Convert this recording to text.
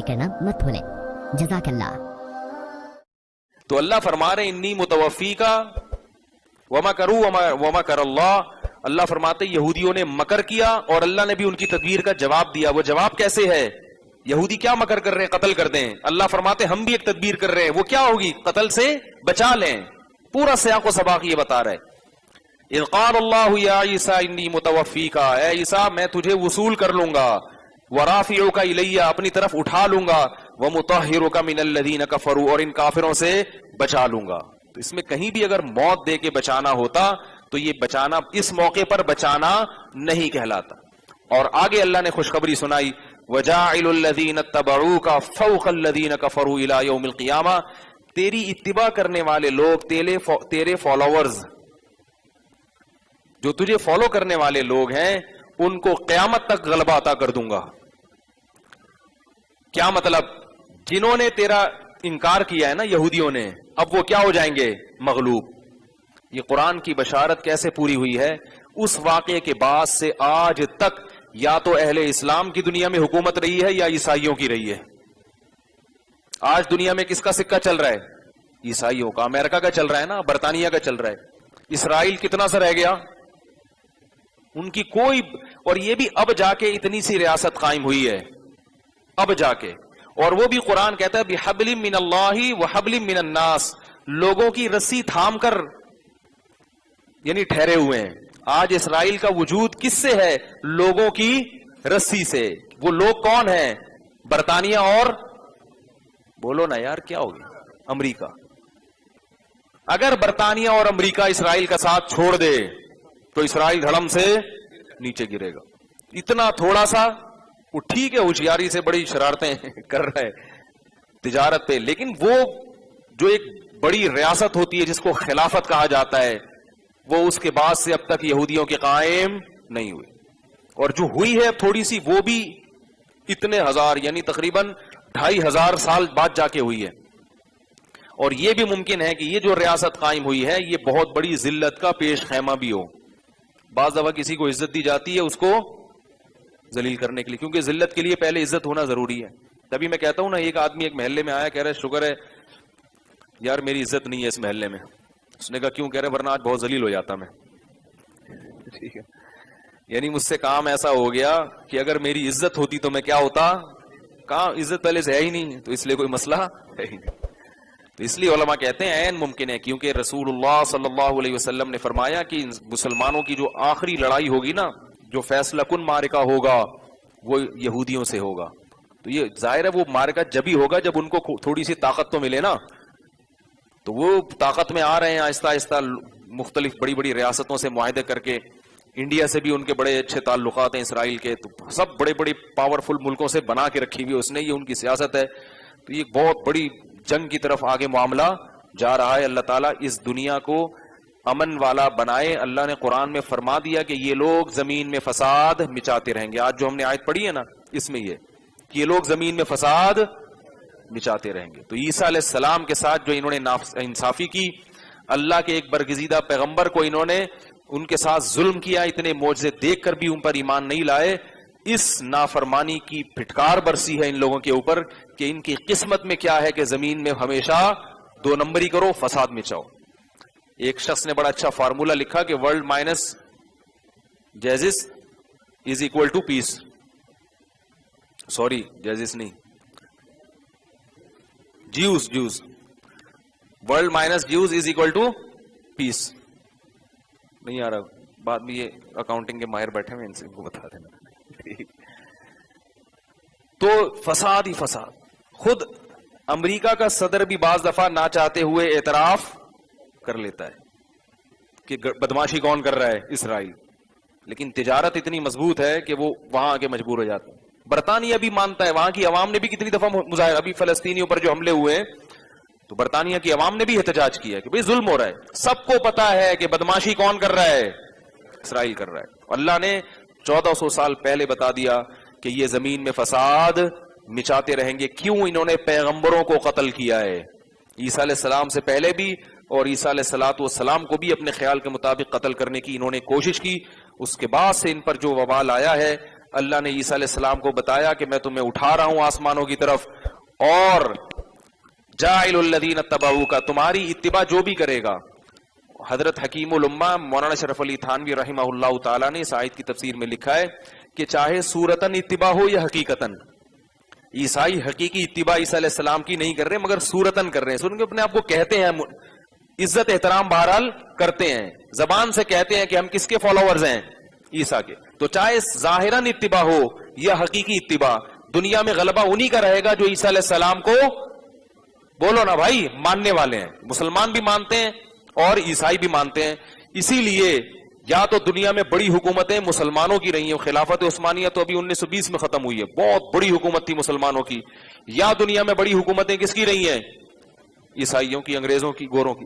Click کرنا مت بھولیں. جزاک اللہ. تو اللہ فرما رہے انی متوفی کا وما کرو وما کر اللہ. اللہ فرماتے یہودیوں نے مکر کیا اور اللہ نے بھی ان کی تدبیر کا جواب دیا. وہ جواب کیسے ہے؟ یہودی کیا مکر کر رہے ہیں؟ قتل کر دیں. اللہ فرماتے ہم بھی ایک تدبیر کر رہے ہیں. وہ کیا ہوگی؟ قتل سے بچا لیں. پورا سیاق و سباق یہ بتا رہا ہے. اذ قال اللہ یا عیسیٰ انی متوفیکا، اے عیسیٰ میں تجھے وصول کر لوں گا، ورافعک الیہ اپنی طرف اٹھا لوں گا، ومطہرک من الذین کفروا اور ان کافروں سے بچا لوں گا. تو اس میں کہیں بھی اگر موت دے کے بچانا ہوتا تو یہ بچانا اس موقع پر بچانا نہیں کہلاتا. اور آگے اللہ نے خوشخبری سنائی وجاعل الذین اتبعوک فوق الذین کفروا الی یوم القیامہ. تیری اتباع کرنے والے لوگ، تیرے فالوورز، جو تجھے فالو کرنے والے لوگ ہیں، ان کو قیامت تک غلبہ عطا کر دوں گا. کیا مطلب؟ جنہوں نے تیرا انکار کیا ہے نا یہودیوں نے، اب وہ کیا ہو جائیں گے؟ مغلوب. یہ قرآن کی بشارت کیسے پوری ہوئی ہے؟ اس واقعے کے بعد سے آج تک یا تو اہل اسلام کی دنیا میں حکومت رہی ہے یا عیسائیوں کی رہی ہے. آج دنیا میں کس کا سکہ چل رہا ہے؟ عیسائیوں کا. امریکہ کا چل رہا ہے نا، برطانیہ کا چل رہا ہے. اسرائیل کتنا سا رہ گیا؟ ان کی کوئی، اور یہ بھی اب جا کے اتنی سی ریاست قائم ہوئی ہے، اب جا کے. اور وہ بھی قرآن کہتا ہے بِحَبْلٍ مِّنَ اللَّهِ وَحَبْلٍ مِّنَ النَّاسِ، لوگوں کی رسی تھام کر یعنی ٹھہرے ہوئے ہیں. آج اسرائیل کا وجود کس سے ہے؟ لوگوں کی رسی سے. وہ لوگ کون ہیں؟ برطانیہ اور، بولو نا یار کیا ہوگی؟ امریکہ. اگر برطانیہ اور امریکہ اسرائیل کا ساتھ چھوڑ دے تو اسرائیل دھڑم سے نیچے گرے گا. اتنا تھوڑا سا، وہ ٹھیک ہے ہوشیاری سے بڑی شرارتیں کر رہا ہے تجارت پہ، لیکن وہ جو ایک بڑی ریاست ہوتی ہے جس کو خلافت کہا جاتا ہے، وہ اس کے بعد سے اب تک یہودیوں کے قائم نہیں ہوئی. اور جو ہوئی ہے اب تھوڑی سی، وہ بھی اتنے ہزار یعنی تقریباً 2500 سال بعد جا کے ہوئی ہے. اور یہ بھی ممکن ہے کہ یہ جو ریاست قائم ہوئی ہے یہ بہت بڑی ذلت کا پیش خیمہ بھی ہو. بعض دفعہ کسی کو عزت دی جاتی ہے اس کو ذلیل کرنے کے لیے، کیونکہ ذلت کے لیے پہلے عزت ہونا ضروری ہے. تبھی میں کہتا ہوں نا، ایک آدمی ایک محلے میں آیا، کہہ رہا ہے شکر ہے یار میری عزت نہیں ہے اس محلے میں. اس نے کہا کیوں؟ کہہ رہے ورنہ آج بہت ذلیل ہو جاتا میں. ٹھیک ہے، یعنی مجھ سے کام ایسا ہو گیا کہ اگر میری عزت ہوتی تو میں کیا ہوتا؟ کہاں عزت پہلے سے ہے ہی نہیں، تو اس لیے کوئی مسئلہ ہے ہی نہیں. تو اس لیے علماء کہتے ہیں عین ممکن ہے، کیونکہ رسول اللہ صلی اللہ علیہ وسلم نے فرمایا کہ مسلمانوں کی جو آخری لڑائی ہوگی نا، جو فیصلہ کن معرکہ ہوگا، وہ یہودیوں سے ہوگا. تو یہ ظاہر ہے وہ معرکہ جب ہی ہوگا جب ان کو تھوڑی سی طاقت تو ملے نا. تو وہ طاقت میں آ رہے ہیں آہستہ آہستہ، مختلف بڑی بڑی ریاستوں سے معاہدے کر کے. انڈیا سے بھی ان کے بڑے اچھے تعلقات ہیں اسرائیل کے. تو سب بڑے بڑے پاورفل ملکوں سے بنا کے رکھی ہوئی اس نے، یہ ان کی سیاست ہے. تو یہ بہت بڑی جنگ کی طرف آگے معاملہ جا رہا ہے. اللہ تعالیٰ اس دنیا کو امن والا بنائے. اللہ نے قرآن میں فرما دیا کہ یہ لوگ زمین میں فساد مچاتے رہیں گے. آج جو ہم نے آیت پڑھی ہے نا، اس میں یہ کہ یہ لوگ زمین میں فساد مچاتے رہیں گے. تو عیسیٰ علیہ السلام کے ساتھ جو انہوں نے انصافی کی، اللہ کے ایک برگزیدہ پیغمبر کو انہوں نے ان کے ساتھ ظلم کیا، اتنے معجزے دیکھ کر بھی ان پر ایمان نہیں لائے. اس نافرمانی کی پھٹکار برسی ہے ان لوگوں کے اوپر کہ ان کی قسمت میں کیا ہے کہ زمین میں ہمیشہ 2 نمبری کرو، فساد مچاؤ. ایک شخص نے بڑا اچھا فارمولا لکھا کہ world minus Jesus is equal to peace. Sorry Jesus نہیں، Jews. World minus Jews is equal to peace. نہیں آ رہا بعد میں، یہ اکاؤنٹنگ کے ماہر بیٹھے ہوئے، ان سے ان کو بتا دینا. تو فساد ہی فساد. خود امریکہ کا صدر بھی بعض دفعہ نہ چاہتے ہوئے اعتراف کر لیتا ہے کہ بدماشی کون کر رہا ہے؟ اسرائیل. لیکن تجارت اتنی مضبوط ہے کہ وہ وہاں آگے مجبور ہو جاتا ہے. برطانیہ بھی مانتا ہے، وہاں کی عوام نے بھی کتنی دفعہ مظاہرہ، ابھی فلسطینیوں پر جو حملے ہوئے تو برطانیہ کی عوام نے بھی احتجاج کیا کہ بھئی ظلم ہو رہا ہے. سب کو پتا ہے کہ بدماشی کون کر رہا ہے؟ اسرائیل کر رہا ہے. اللہ نے 1400 سال پہلے بتا دیا کہ یہ زمین میں فساد مچاتے رہیں گے. کیوں؟ انہوں نے پیغمبروں کو قتل کیا ہے، عیسیٰ علیہ السلام سے پہلے بھی، اور عیسیٰ علیہ السلام کو بھی اپنے خیال کے مطابق قتل کرنے کی انہوں نے کوشش کی. اس کے بعد سے ان پر جو وبال آیا ہے، اللہ نے عیسیٰ علیہ السلام کو بتایا کہ میں تمہیں اٹھا رہا ہوں آسمانوں کی طرف، اور جاعل الذین اتبعوک، تمہاری اتباع جو بھی کرے گا. حضرت حکیم الامہ مولانا شرف علی تھانوی رحمہ اللہ تعالیٰ نے اس آیت کی تفسیر میں لکھا ہے کہ چاہے صورتاً اتباع ہو یا حقیقتاً، عیسائی حقیقی اتباع عیسیٰ علیہ السلام کی نہیں کر رہے مگر صورتاً کر رہے ہیں. سن کے اپنے آپ کو کہتے ہیں، عزت احترام بہرحال کرتے ہیں، زبان سے کہتے ہیں کہ ہم کس کے فالوورز ہیں؟ عیسیٰ کے. تو چاہے ظاہراً اتباع ہو یا حقیقی اتباع، دنیا میں غلبہ انہی کا رہے گا جو عیسیٰ علیہ السلام کو، بولو نا بھائی، ماننے والے ہیں. مسلمان بھی مانتے ہیں اور عیسائی بھی مانتے ہیں. اسی لیے یا تو دنیا میں بڑی حکومتیں مسلمانوں کی رہی ہیں، خلافت عثمانیہ تو ابھی 1920 میں ختم ہوئی ہے، بہت بڑی حکومت تھی مسلمانوں کی، یا دنیا میں بڑی حکومتیں کس کی رہی ہیں؟ عیسائیوں کی، انگریزوں کی، گوروں کی.